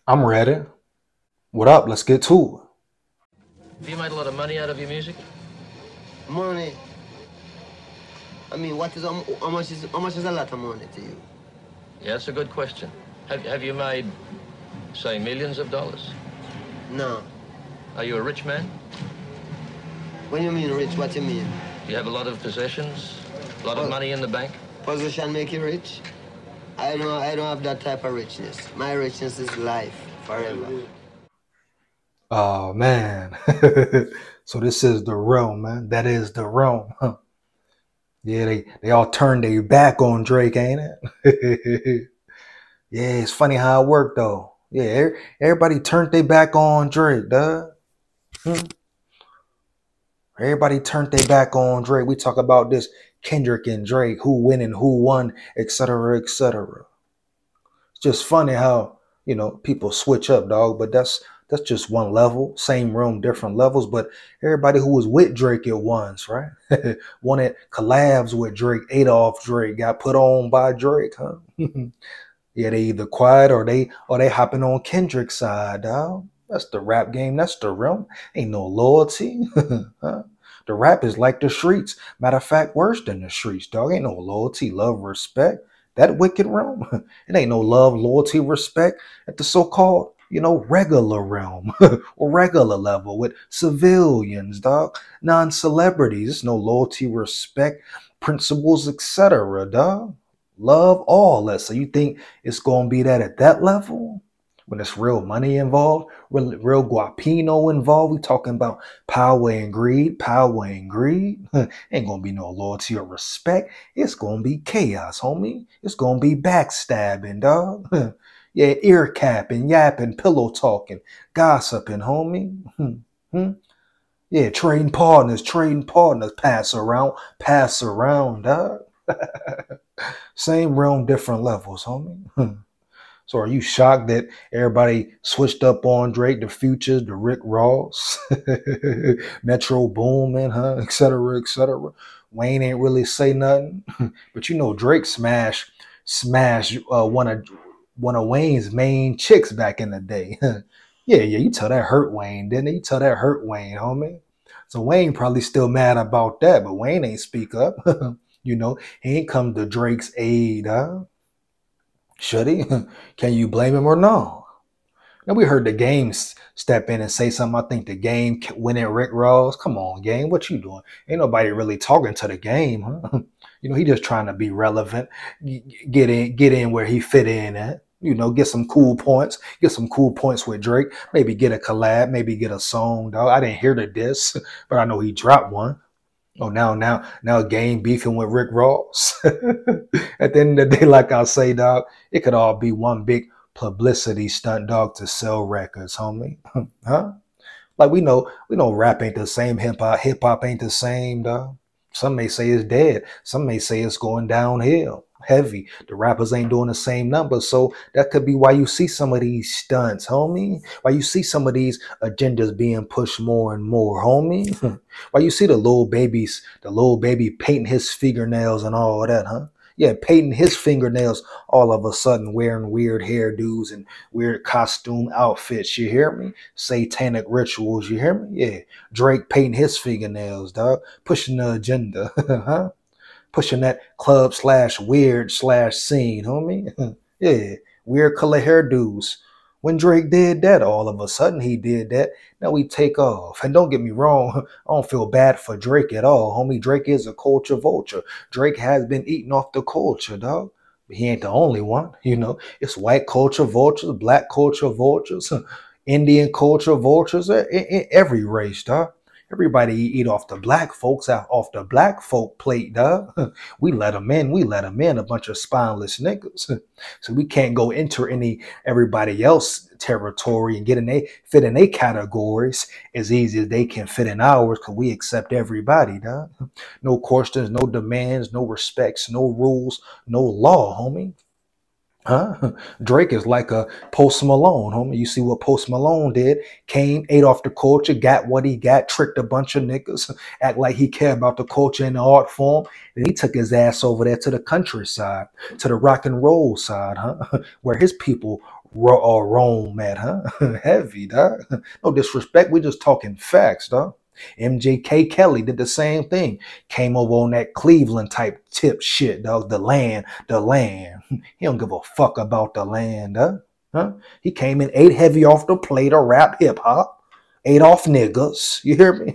I'm ready. What up? Let's get to Have you made a lot of money out of your music? Money. I mean, how much is a lot of money to you? Yeah, that's a good question. Have you made, say, millions of dollars? No. Are you a rich man? When you mean rich, what you mean? Do you have a lot of possessions? A lot of Po- money in the bank? Position make you rich? I don't have that type of richness. My richness is life forever. Oh man. So this is the realm, man. That is the realm. Huh. Yeah, they all turned their back on Drake, ain't it? Yeah, it's funny how it worked though. Yeah, everybody turned their back on Drake, duh. Hmm. Everybody turned their back on Drake. We talk about this Kendrick and Drake, who win and who won, etc., etc. It's just funny how people switch up, dog. But that's just one level, same room, different levels. But everybody who was with Drake at once, right? Wanted collabs with Drake, ate off Drake, got put on by Drake, huh? Yeah, they either quiet or they hopping on Kendrick's side, dog. That's the rap game. That's the realm. Ain't no loyalty. Huh? The rap is like the streets. Matter of fact, worse than the streets, dog. Ain't no loyalty, love, respect. That wicked realm. It ain't no love, loyalty, respect at the so-called, regular realm or regular level with civilians, dog. Non-celebrities. There's no loyalty, respect, principles, etc., dog. Love all that. So you think it's gonna be that at that level? When it's real money involved, real guapino involved, we talking about power and greed, power and greed. Ain't gonna be no loyalty or respect. It's gonna be chaos, homie. It's gonna be backstabbing, dog. Yeah, ear capping, yapping, pillow talking, gossiping, homie. Yeah, trading partners, pass around, dog. Same realm, different levels, homie. So are you shocked that everybody switched up on Drake, the Futures, the Rick Ross, Metro Boomin, huh, et cetera, et cetera? Wayne ain't really say nothing, but Drake smash one of Wayne's main chicks back in the day. Yeah, you tell that hurt Wayne, didn't it? You tell that hurt Wayne, homie. So Wayne probably still mad about that, but Wayne ain't speak up. He ain't come to Drake's aid, huh? Should he? Can you blame him or no? Now we heard the game step in and say something. I think the game winning Rick Ross. Come on, game, what you doing? Ain't nobody really talking to the game, huh? He just trying to be relevant, get in where he fit in at. Get some cool points with Drake. Maybe get a collab, maybe get a song. Dog, I didn't hear the diss, but I know he dropped one. Oh, now game beefing with Rick Ross. At the end of the day, like I say, dog, it could all be one big publicity stunt, dog, to sell records, homie. Huh? Like we know rap ain't the same, hip hop ain't the same, dog. Some may say it's dead. Some may say it's going downhill. Heavy. The rappers ain't doing the same numbers. So that could be why you see some of these stunts, homie. Why you see some of these agendas being pushed more and more, homie. Why you see the little baby painting his fingernails and all of that, huh? Yeah, painting his fingernails all of a sudden, wearing weird hairdos and weird costume outfits. You hear me? Satanic rituals. You hear me? Yeah. Drake painting his fingernails, dog. Pushing the agenda, huh? Pushing that club slash weird slash scene, homie. Yeah. Weird color hairdos. When Drake did that, all of a sudden he did that. Now we take off. And don't get me wrong, I don't feel bad for Drake at all, homie. Drake is a culture vulture. Drake has been eating off the culture, dog. But he ain't the only one, It's white culture vultures, black culture vultures, Indian culture vultures, every race, dog. Everybody eat off the black folks out off the black folk plate, dog. We let them in. We let them in. A bunch of spineless niggas. So we can't go enter any everybody else territory and fit in their categories as easy as they can fit in ours because we accept everybody, dog. No questions, no demands, no respects, no rules, no law, homie. Huh? Drake is like a Post Malone, homie. You see what Post Malone did? Came, ate off the culture, got what he got, tricked a bunch of niggas, act like he cared about the culture and the art form. Then he took his ass over there to the countryside, to the rock and roll side, huh? Where his people Rome at, huh? Heavy, dog. No disrespect. We just talking facts, dog. MJK Kelly did the same thing. Came over on that Cleveland type tip shit, dog. The land, the land. He don't give a fuck about the land, huh? He came in, ate heavy off the plate of rap hip hop, ate off niggas. You hear me?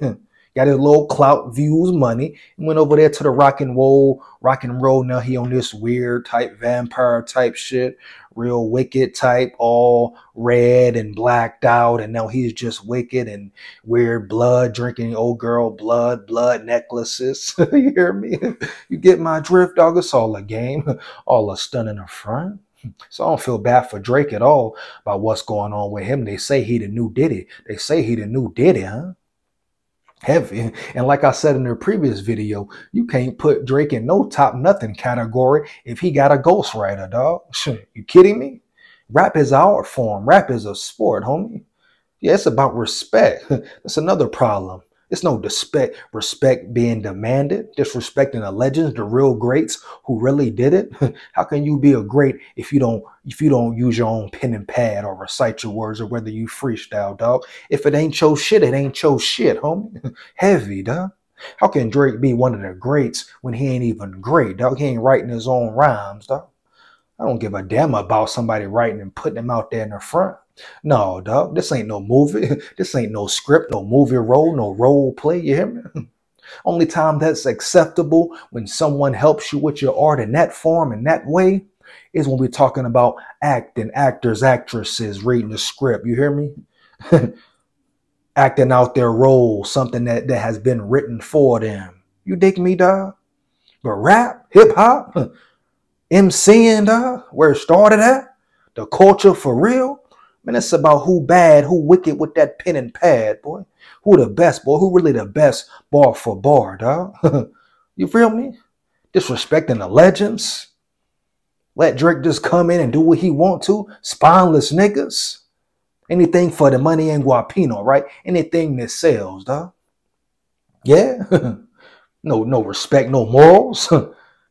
Got his little clout, views, money, and went over there to the rock and roll. Rock and roll. Now he on this weird type vampire type shit, real wicked type, all red and blacked out, and now he's just wicked and weird, blood drinking old girl blood necklaces. You hear me? You get my drift, dog. It's all a game, all a stunt in the front. So I don't feel bad for Drake at all about what's going on with him. They say he the new Diddy. They say he the new Diddy, huh? Heavy. And like I said in the previous video, you can't put Drake in no top nothing category if he got a ghostwriter, dog. You kidding me? Rap is our form. Rap is a sport, homie. Yeah, it's about respect. That's another problem. It's no respect being demanded, disrespecting the legends, the real greats who really did it. How can you be a great if you don't use your own pen and pad or recite your words or whether you freestyle, dog? If it ain't your shit, it ain't your shit, homie. Heavy, dog. How can Drake be one of the greats when he ain't even great, dog? He ain't writing his own rhymes, dog. I don't give a damn about somebody writing and putting them out there in the front. No, dog, this ain't no movie. This ain't no script, no movie role, no role play. You hear me? Only time that's acceptable when someone helps you with your art in that form, in that way, is when we're talking about acting, actors, actresses, reading the script. You hear me? Acting out their role, something that has been written for them. You dig me, dog? But rap, hip hop, MCing, dog, where it started at, the culture for real. Man, it's about who bad, who wicked with that pen and pad, boy. Who the best, boy? Who really the best bar for bar, dog? You feel me? Disrespecting the legends. Let Drake just come in and do what he want to. Spineless niggas. Anything for the money and guapino, right? Anything that sells, dog. Yeah. No respect, no morals.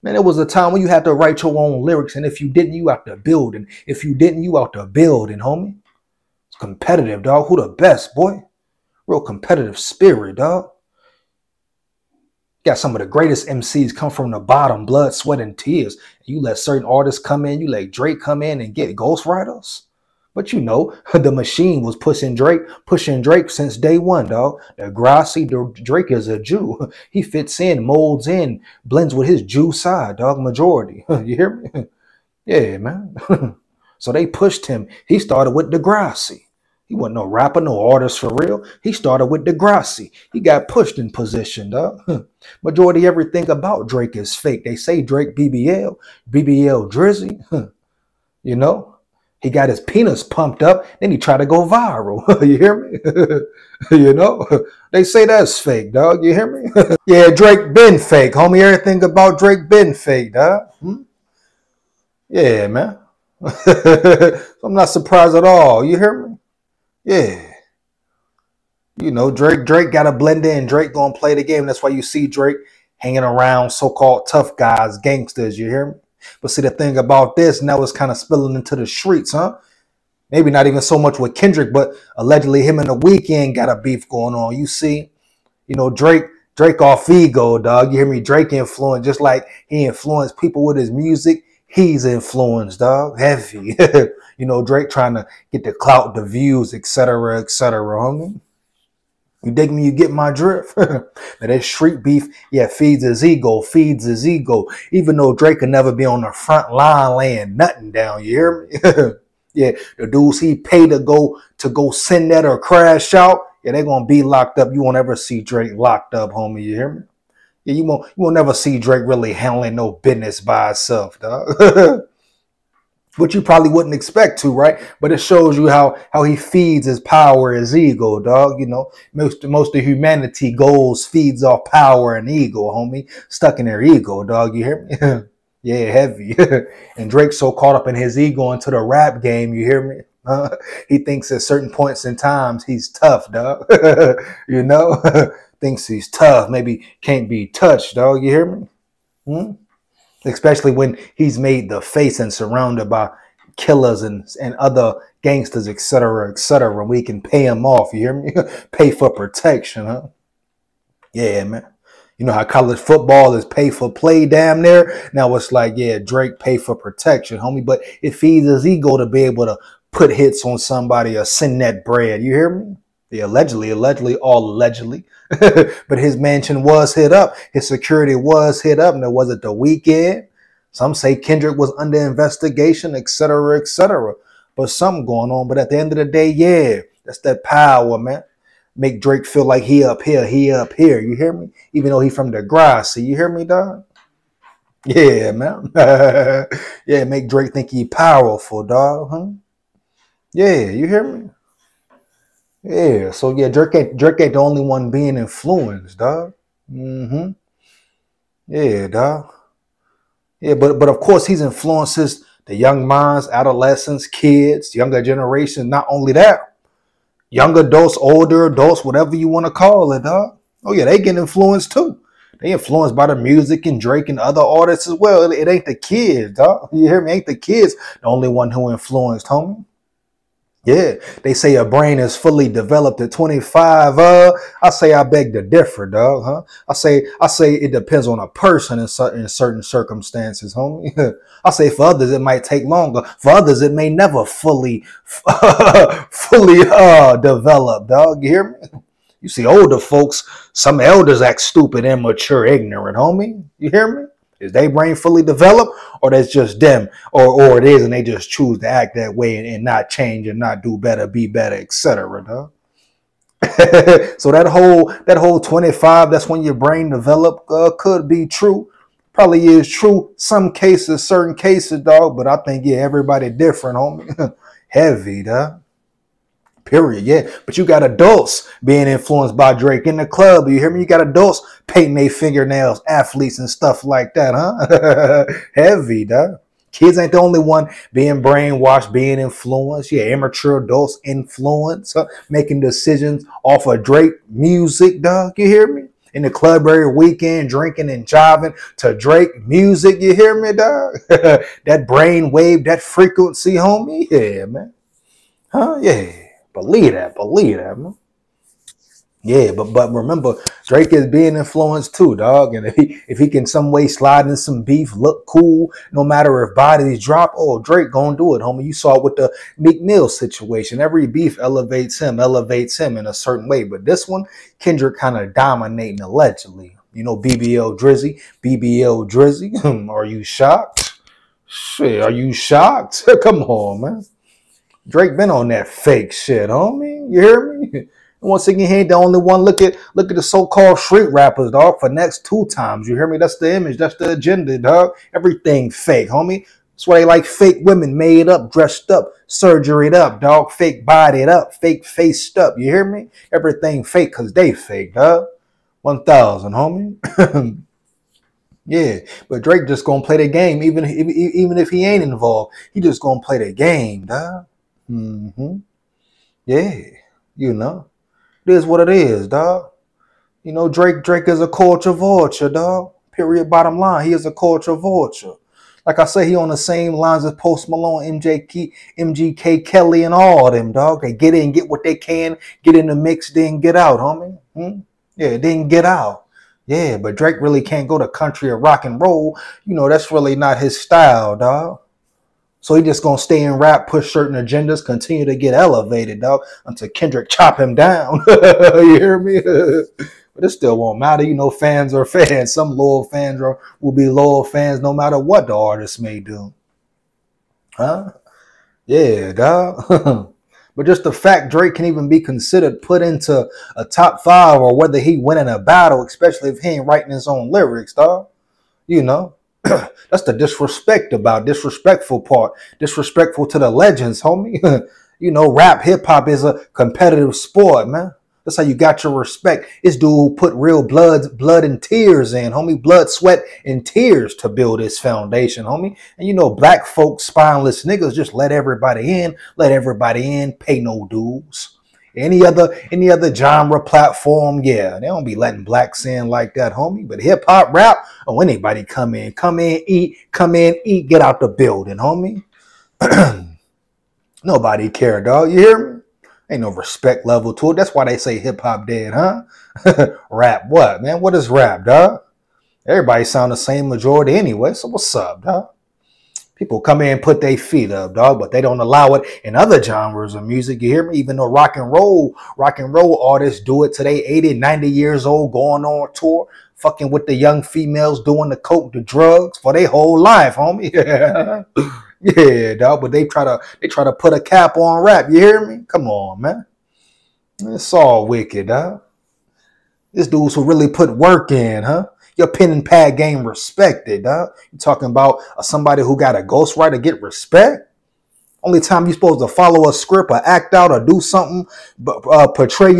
Man, there was a time when you had to write your own lyrics, and if you didn't, you out the building. If you didn't, you out the building, homie. It's competitive, dog. Who the best, boy? Real competitive spirit, dog. Got some of the greatest MCs come from the bottom, blood, sweat, and tears. You let certain artists come in, you let Drake come in and get ghostwriters. But you know, the machine was pushing Drake since day one, dog. The grassy Drake is a Jew. He fits in, molds in, blends with his Jew side, dog, majority. You hear me? Yeah, man. So they pushed him. He started with Degrassi. He wasn't no rapper, no artist for real. He started with Degrassi. He got pushed in position, dog. Majority everything about Drake is fake. They say Drake BBL Drizzy. You know? He got his penis pumped up, then he tried to go viral. You hear me? You know? They say that's fake, dog. You hear me? Yeah, Drake been fake, homie. Everything about Drake been fake, dog. Yeah, man. I'm not surprised at all. You hear me? Yeah. You know, Drake got to blend in. Drake gonna play the game. That's why you see Drake hanging around so-called tough guys, gangsters. You hear me? But see, the thing about this, now it's kind of spilling into the streets, huh? Maybe not even so much with Kendrick, but allegedly him and The Weeknd got a beef going on. You see, you know, Drake off ego, dog. You hear me? Drake influenced, just like he influenced people with his music. He's influenced, dog. Heavy. You know, Drake trying to get the clout, the views, etc., homie. You dig me? You get my drift? Now that street beef, yeah, feeds his ego. Even though Drake could never be on the front line laying nothing down, you hear me? Yeah, the dudes he paid to go send that or crash out, yeah, they're gonna be locked up. You won't ever see Drake locked up, homie. You hear me? Yeah, you won't never see Drake really handling no business by himself, dog. Which you probably wouldn't expect to, right? But it shows you how he feeds his power, his ego, dog. You know, most of humanity goals feeds off power and ego, homie. Stuck in their ego, dog. You hear me? Yeah, heavy. And Drake's so caught up in his ego into the rap game, you hear me? He thinks at certain points in times he's tough, dog. You know? Thinks he's tough, maybe can't be touched, dog. You hear me? Especially when he's made the face and surrounded by killers and other gangsters, etc., etc. We can pay them off. You hear me? Pay for protection, huh? Yeah, man. You know how college football is pay for play damn near? Now it's like, yeah, Drake pay for protection, homie. But it feeds his ego to be able to put hits on somebody or send that bread. You hear me? Yeah, allegedly, all allegedly. But his mansion was hit up. His security was hit up. And it was at the weekend. Some say Kendrick was under investigation, etc., etc. But something going on. But at the end of the day, yeah, that's that power, man. Make Drake feel like he up here, he up here. You hear me? Even though he from the grass. See, you hear me, dog? Yeah, man. Yeah, make Drake think he powerful, dog. Huh? Yeah, you hear me? Yeah. So yeah, Drake ain't the only one being influenced, dog. Mm-hmm. Yeah, dog. Yeah, but of course he's influences the young minds, adolescents, kids, younger generation. Not only that, young adults, older adults, whatever you want to call it, dog. Oh yeah, they get influenced too. They influenced by the music and Drake and other artists as well. It ain't the kids, dog. You hear me? Ain't the kids the only one who influenced, homie. Yeah, they say a brain is fully developed at 25. I say I beg to differ, dog. Huh? I say it depends on a person in certain circumstances, homie. I say for others it might take longer. For others it may never fully fully develop, dog. You hear me? You see older folks, some elders act stupid, immature, ignorant, homie. You hear me? Is they brain fully developed, or that's just them, or it is, and they just choose to act that way and not change and not do better, be better, etc. Dog. So that whole 25, that's when your brain develop, could be true. Probably is true. Some cases, certain cases, dog. But I think yeah, everybody different, homie. Heavy, dog. Period. Yeah. But you got adults being influenced by Drake in the club. You hear me? You got adults painting their fingernails, athletes and stuff like that, huh? Heavy, dog. Kids ain't the only one being brainwashed, being influenced. Yeah, immature adults influence, making decisions off of Drake music, dog. You hear me? In the club every weekend, drinking and jiving to Drake music. You hear me, dog? That brain wave, that frequency, homie. Yeah, man. Huh? Yeah. Believe that, man. Yeah, but remember, Drake is being influenced too, dog. And if he can some way slide in some beef, look cool, no matter if bodies drop, oh, Drake gonna do it, homie. You saw it with the Meek Mill situation. Every beef elevates him in a certain way. But this one, Kendrick kind of dominating allegedly. You know, BBL Drizzy. Are you shocked? Shit, are you shocked? Come on, man. Drake been on that fake shit, homie. You hear me? Once again, he ain't the only one. Look at the so-called street rappers, dog. For next 2 times, you hear me? That's the image. That's the agenda, dog. Everything fake, homie. That's why they like fake women, made up, dressed up, surgeryed up, dog. Fake bodied up, fake faced up. You hear me? Everything fake because they fake, dog. 1,000, homie. Yeah, but Drake just gonna play the game, even if he ain't involved. He just gonna play the game, dog. Mm-hmm. Yeah, you know, it is what it is, dog. You know, Drake is a culture vulture, dog. Period. Bottom line, he is a culture vulture. Like I say, he on the same lines as Post Malone, MGK Kelly, and all of them, dog. They get in, get what they can, get in the mix, then get out, homie. Yeah, then get out. Yeah, but Drake really can't go to country or rock and roll. You know, that's really not his style, dog. So he just gonna stay in rap, push certain agendas, continue to get elevated, dog, until Kendrick chop him down. You hear me? But it still won't matter. You know, fans are fans. Some loyal fans will be loyal fans no matter what the artist may do. Huh? Yeah, dog. But just the fact Drake can even be considered put into a top 5 or whether he win in a battle, especially if he ain't writing his own lyrics, dog. You know, that's the disrespectful part. Disrespectful to the legends, homie. You know, rap, hip hop is a competitive sport, man. That's how you got your respect. This dude put real blood and tears in, homie. Blood, sweat, and tears to build his foundation, homie. And you know, black folks, spineless niggas, just let everybody in, pay no dues. Any other genre platform, yeah, they don't be letting blacks in like that, homie. But hip hop, rap, oh, anybody come in, eat, get out the building, homie. Nobody care, dog. You hear me? Ain't no respect level to it. That's why they say hip hop dead, huh? Rap what, man? What is rap, dog? Everybody sound the same majority anyway. So what's up, dog? People come in and put their feet up, dog, but they don't allow it in other genres of music. You hear me? Even though rock and roll artists do it today, 80, 90 years old, going on tour, fucking with the young females, doing the coke, the drugs for their whole life, homie. Yeah. Yeah, dog. But they try to put a cap on rap. You hear me? Come on, man. It's all wicked, dog. This dudes who really put work in, huh? Your pen and pad game respected, dog. You talking about somebody who got a ghostwriter get respect? Only time you supposed to follow a script or act out or do something, portray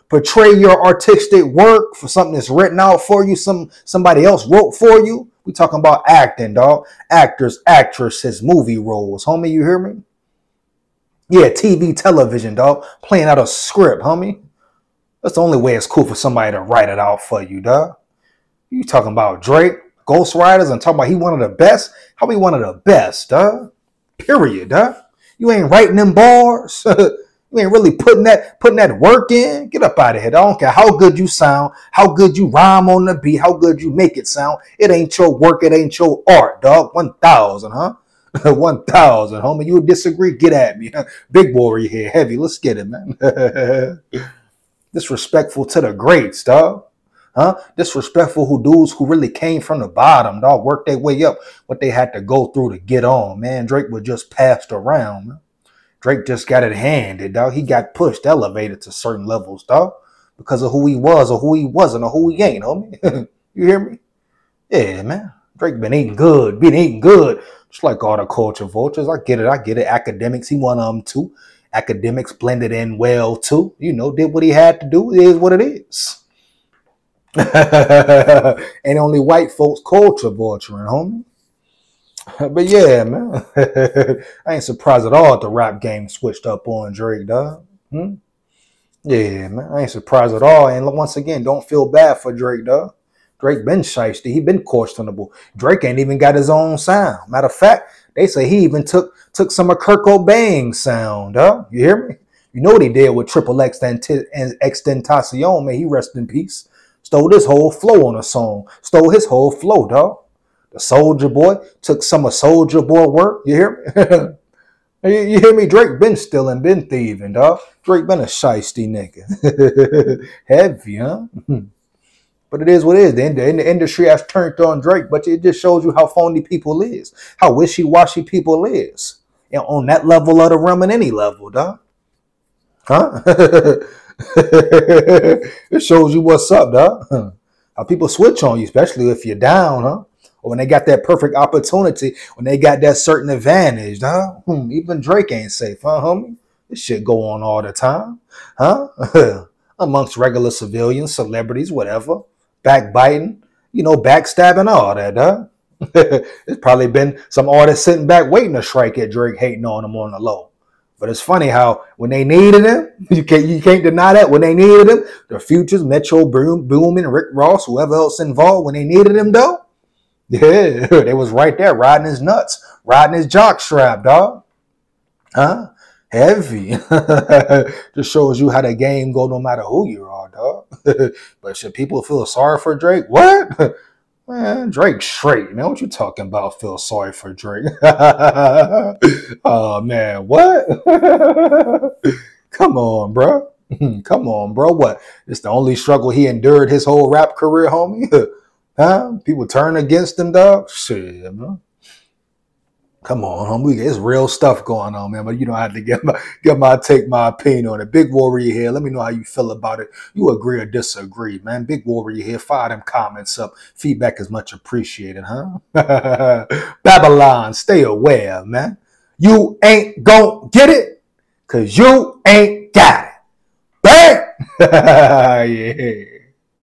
portray your artistic work for something that's written out for you, somebody else wrote for you. We talking about acting, dog. Actors, actresses, movie roles. Homie, you hear me? Yeah, TV, television, dog. Playing out a script, homie. That's the only way it's cool for somebody to write it out for you, dog. You talking about Drake, ghostwriters, and talking about he one of the best? How he one of the best, dog? Period, dog. You ain't writing them bars. You ain't really putting that work in. Get up out of here. I don't care how good you sound, how good you rhyme on the beat, how good you make it sound. It ain't your work. It ain't your art, dog. 1,000, huh? 1,000, homie. You disagree? Get at me. Big warrior here. Heavy. Let's get it, man. Disrespectful to the greats, dog. Huh? Disrespectful who dudes who really came from the bottom, dog, worked their way up, what they had to go through to get on, man. Drake was just passed around, man. Drake just got it handed, dog. He got pushed, elevated to certain levels, dog, because of who he was or who he wasn't or who he ain't, homie. You hear me? Yeah, man. Drake been eating good, just like all the culture vultures. I get it. Academics, he one of them too. Academics blended in well too. You know, did what he had to do. It is what it is. Ain't only white folks culture vulturing, homie. But yeah, man. I ain't surprised at all at the rap game switched up on Drake, dog. Yeah, man. I ain't surprised at all. And once again, don't feel bad for Drake, dog. Drake been shiesty. He been questionable. Drake ain't even got his own sound. Matter of fact, they say he even took some of Kurt Cobain's sound, dog. You hear me? You know what he did with Triple X and Extentacion, man. He rest in peace. Stole his whole flow on a song. Stole his whole flow, dog. The Soldier Boy took some of Soldier Boy work. You hear me? You hear me? Drake been stealing, been thieving, dog. Drake been a shiesty nigga. Heavy, huh? But it is what it is. The industry has turned on Drake, but it just shows you how phony people is, how wishy-washy people is. And on that level of the realm and any level, dog. Huh? It shows you what's up, dog. How people switch on you, especially if you're down, huh? Or when they got that perfect opportunity, when they got that certain advantage, dog. Even Drake ain't safe, huh, homie? This shit go on all the time, huh? Amongst regular civilians, celebrities, whatever. Backbiting, backstabbing, all that, dog. There's probably been some artists sitting back waiting to strike at Drake, hating on him on the low. But it's funny how when they needed him, you can't deny that. When they needed him, the Futures, Metro Boomin, Rick Ross, whoever else involved, when they needed him though, yeah, they was right there riding his nuts, riding his jock strap, dog. Huh? Heavy. Just shows you how the game go no matter who you are, dog. But should people feel sorry for Drake? What? Man, Drake straight, man. What you talking about? Feel sorry for Drake? Oh man, what? Come on, bro. Come on, bro. What? It's the only struggle he endured his whole rap career, homie. Huh? People turn against him, dog. Shit, man. Come on, homie. It's real stuff going on, man. But you don't have to take my opinion on it. Big Warrior here. Let me know how you feel about it. You agree or disagree, man. Big Warrior here. Fire them comments up. Feedback is much appreciated, huh? Babylon, stay aware, man. You ain't gonna get it because you ain't got it. Bang! Yeah.